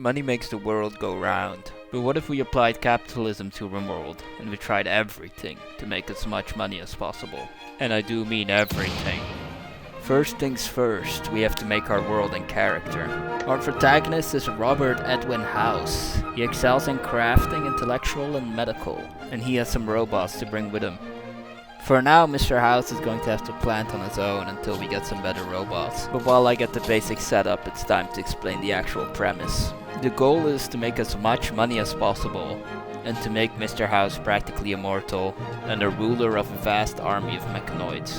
Money makes the world go round. But what if we applied capitalism to RimWorld and we tried everything to make as much money as possible? And I do mean everything. First things first, we have to make our world and character. Our protagonist is Robert Edwin House. He excels in crafting, intellectual and medical, and he has some robots to bring with him. For now, Mr. House is going to have to plant on his own until we get some better robots. But while I get the basic setup, it's time to explain the actual premise. The goal is to make as much money as possible, and to make Mr. House practically immortal, and a ruler of a vast army of mechanoids.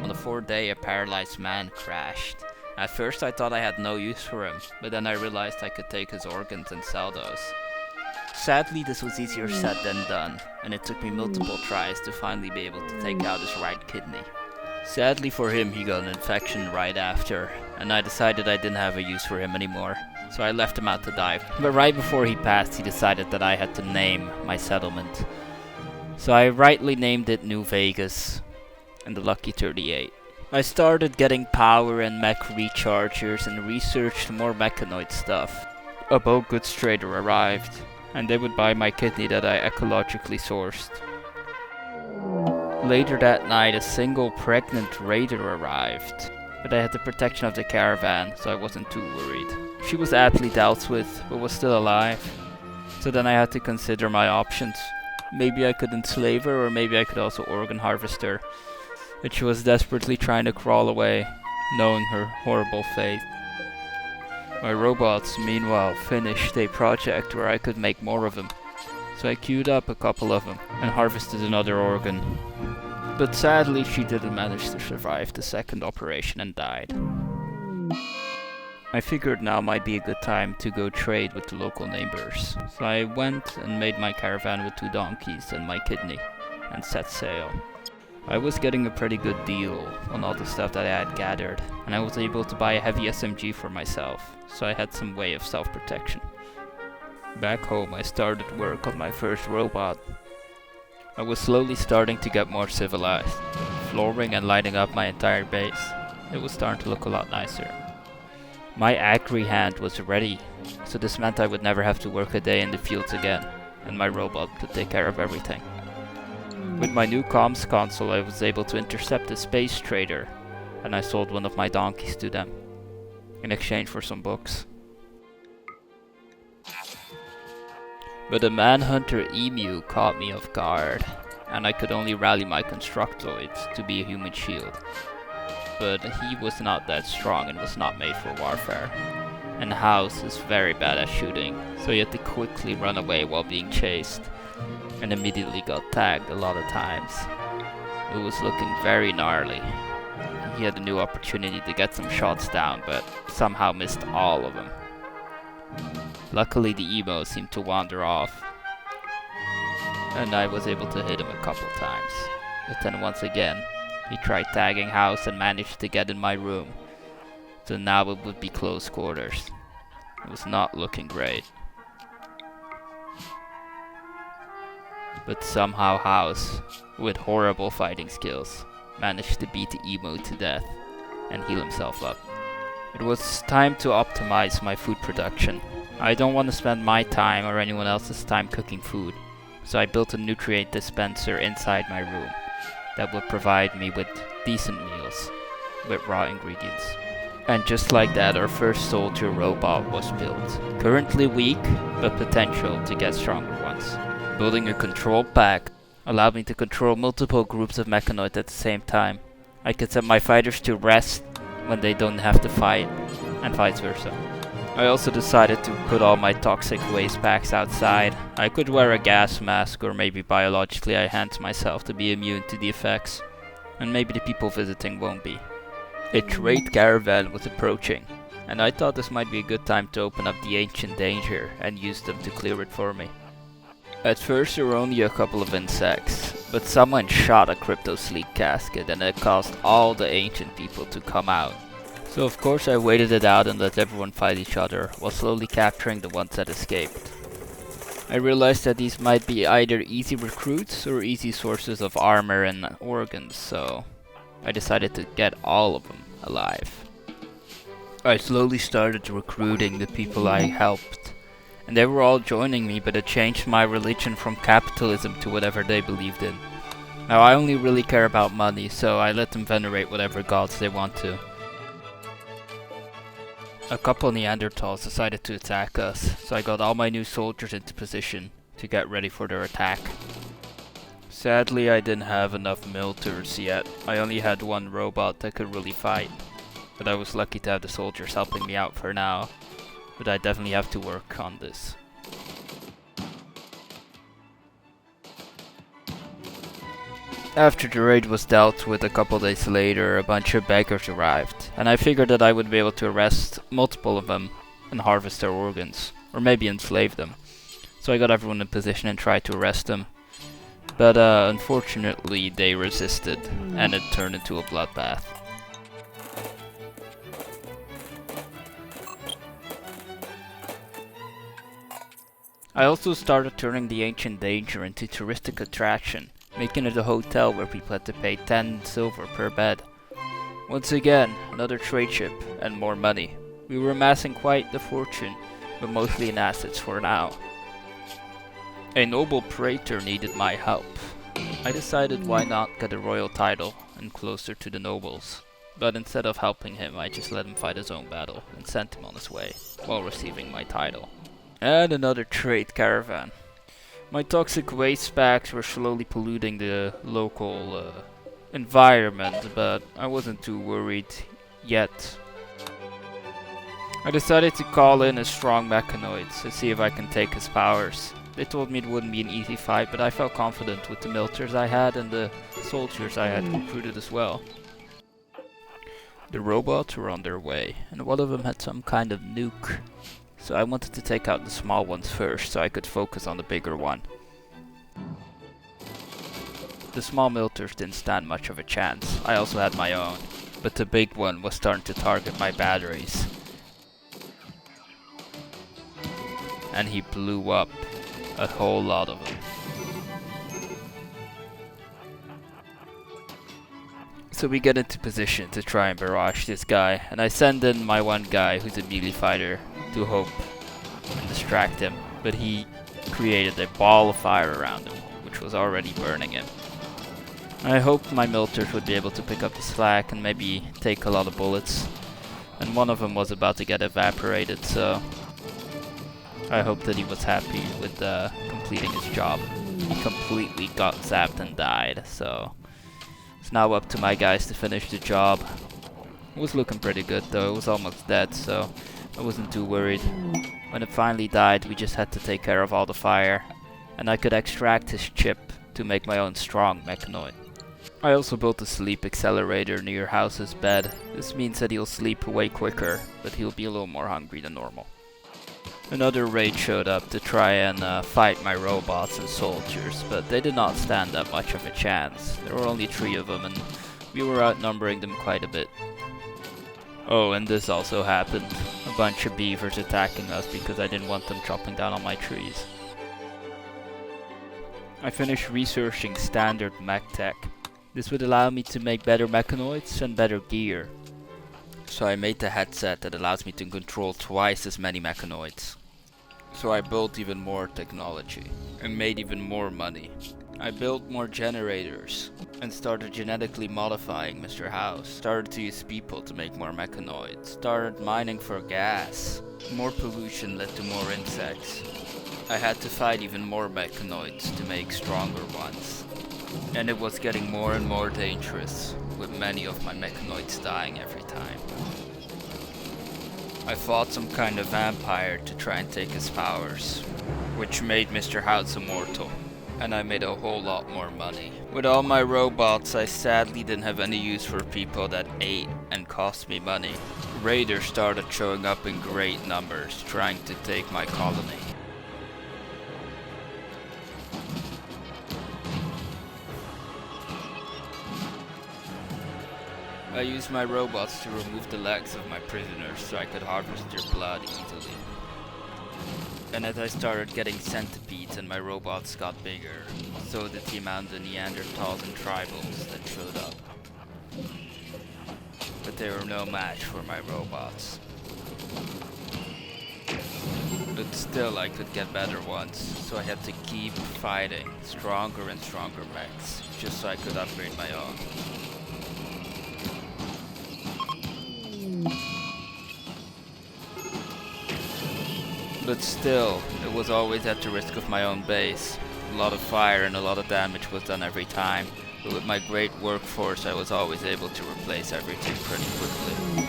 On the fourth day, a paralyzed man crashed. At first I thought I had no use for him, but then I realized I could take his organs and sell those. Sadly, this was easier said than done, and it took me multiple tries to finally be able to take out his right kidney. Sadly for him, he got an infection right after, and I decided I didn't have a use for him anymore, so I left him out to die. But right before he passed, he decided that I had to name my settlement. So I rightly named it New Vegas, and the Lucky 38. I started getting power and mech rechargers and researched more mechanoid stuff. A boat goods trader arrived, and they would buy my kidney that I ecologically sourced. Later that night, a single pregnant raider arrived, but I had the protection of the caravan, so I wasn't too worried. She was aptly dealt with, but was still alive. So then I had to consider my options. Maybe I could enslave her, or maybe I could also organ harvest her. But she was desperately trying to crawl away, knowing her horrible fate. My robots, meanwhile, finished a project where I could make more of them. So I queued up a couple of them and harvested another organ. But sadly, she didn't manage to survive the second operation and died. I figured now might be a good time to go trade with the local neighbors. So I went and made my caravan with 2 donkeys and my kidney, and set sail. I was getting a pretty good deal on all the stuff that I had gathered, and I was able to buy a heavy SMG for myself, so I had some way of self-protection. Back home, I started work on my first robot. I was slowly starting to get more civilized, flooring and lighting up my entire base. It was starting to look a lot nicer. My agri hand was ready, so this meant I would never have to work a day in the fields again, and my robot could take care of everything. With my new comms console, I was able to intercept a space trader, and I sold one of my donkeys to them, in exchange for some books. But a manhunter emu caught me off guard, and I could only rally my constructoids to be a human shield. But he was not that strong and was not made for warfare. And House is very bad at shooting, so he had to quickly run away while being chased, and immediately got tagged a lot of times. It was looking very gnarly. He had a new opportunity to get some shots down, but somehow missed all of them. Luckily the emo seemed to wander off, and I was able to hit him a couple times. But then once again, he tried tagging House and managed to get in my room. So now it would be close quarters. It was not looking great. But somehow House, with horrible fighting skills, managed to beat the emo to death and heal himself up. It was time to optimize my food production. I don't want to spend my time or anyone else's time cooking food, so I built a nutrient dispenser inside my room that would provide me with decent meals with raw ingredients. And just like that, our first soldier robot was built. Currently weak, but potential to get stronger ones. Building a control pack allowed me to control multiple groups of mechanoids at the same time. I could set my fighters to rest when they don't have to fight, and vice versa. I also decided to put all my toxic waste packs outside. I could wear a gas mask, or maybe biologically I enhance myself to be immune to the effects, and maybe the people visiting won't be. A trade caravan was approaching, and I thought this might be a good time to open up the ancient danger and use them to clear it for me. At first there were only a couple of insects, but someone shot a crypto sleep casket and it caused all the ancient people to come out. So of course I waited it out and let everyone fight each other, while slowly capturing the ones that escaped. I realized that these might be either easy recruits or easy sources of armor and organs, so I decided to get all of them alive. I slowly started recruiting the people I helped, and they were all joining me, but it changed my religion from capitalism to whatever they believed in. Now I only really care about money, so I let them venerate whatever gods they want to. A couple Neanderthals decided to attack us, so I got all my new soldiers into position to get ready for their attack. Sadly, I didn't have enough militars yet. I only had one robot that could really fight, but I was lucky to have the soldiers helping me out for now. But I definitely have to work on this. After the raid was dealt with a couple days later, a bunch of beggars arrived, and I figured that I would be able to arrest multiple of them and harvest their organs, or maybe enslave them. So I got everyone in position and tried to arrest them. But unfortunately they resisted, and it turned into a bloodbath. I also started turning the ancient danger into a touristic attraction, making it a hotel where people had to pay 10 silver per bed. Once again, another trade ship, and more money. We were amassing quite the fortune, but mostly in assets for now. A noble praetor needed my help. I decided why not get a royal title and closer to the nobles. But instead of helping him, I just let him fight his own battle and sent him on his way, while receiving my title. And another trade caravan. My toxic waste bags were slowly polluting the local environment, but I wasn't too worried yet. I decided to call in a strong mechanoid to see if I can take his powers. They told me it wouldn't be an easy fight, but I felt confident with the militars I had and the soldiers I had recruited as well. The robots were on their way, and one of them had some kind of nuke. So I wanted to take out the small ones first, so I could focus on the bigger one. The small militars didn't stand much of a chance. I also had my own, but the big one was starting to target my batteries. And he blew up a whole lot of them. So we get into position to try and barrage this guy, and I send in my one guy who's a melee fighter to hope and distract him, but he created a ball of fire around him, which was already burning him. I hoped my militars would be able to pick up the slack and maybe take a lot of bullets, and one of them was about to get evaporated, so I hope that he was happy with completing his job. He completely got zapped and died, so it's now up to my guys to finish the job. It was looking pretty good though, it was almost dead, so I wasn't too worried. When it finally died, we just had to take care of all the fire, and I could extract his chip to make my own strong mechanoid. I also built a sleep accelerator near House's bed. This means that he'll sleep way quicker, but he'll be a little more hungry than normal. Another raid showed up to try and fight my robots and soldiers, but they did not stand that much of a chance. There were only 3 of them, and we were outnumbering them quite a bit. Oh, and this also happened. A bunch of beavers attacking us because I didn't want them chopping down on my trees. I finished researching standard mech tech. This would allow me to make better mechanoids and better gear. So I made the headset that allows me to control twice as many mechanoids. So I built even more technology and made even more money. I built more generators and started genetically modifying Mr. House. Started to use people to make more mechanoids. Started mining for gas. More pollution led to more insects. I had to fight even more mechanoids to make stronger ones. And it was getting more and more dangerous, with many of my mechanoids dying every time. I fought some kind of vampire to try and take his powers, which made Mr. House immortal, and I made a whole lot more money. With all my robots, I sadly didn't have any use for people that ate and cost me money. Raiders started showing up in great numbers, trying to take my colony. I used my robots to remove the legs of my prisoners so I could harvest their blood easily. And as I started getting centipedes and my robots got bigger, so did the amount of Neanderthals and tribals that showed up. But they were no match for my robots. The Still, I could get better ones, so I had to keep fighting stronger and stronger mechs, just so I could upgrade my own. But still, it was always at the risk of my own base. A lot of fire and a lot of damage was done every time, but with my great workforce I was always able to replace everything pretty quickly.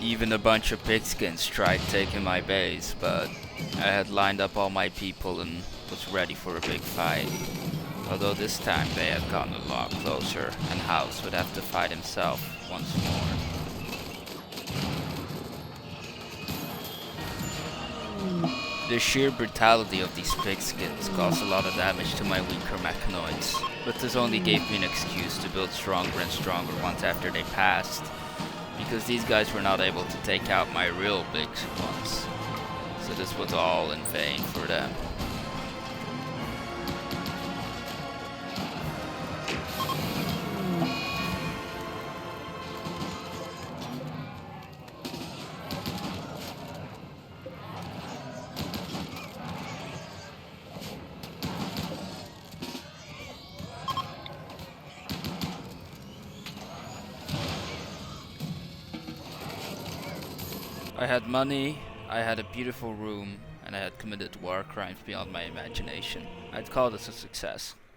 Even a bunch of pigskins tried taking my base, but I had lined up all my people and was ready for a big fight. Although this time they had gotten a lot closer, and House would have to fight himself once more. The sheer brutality of these pigskins caused a lot of damage to my weaker mechanoids, but this only gave me an excuse to build stronger and stronger ones after they passed, because these guys were not able to take out my real big ones, so this was all in vain for them. I had money, I had a beautiful room, and I had committed war crimes beyond my imagination. I'd call this a success.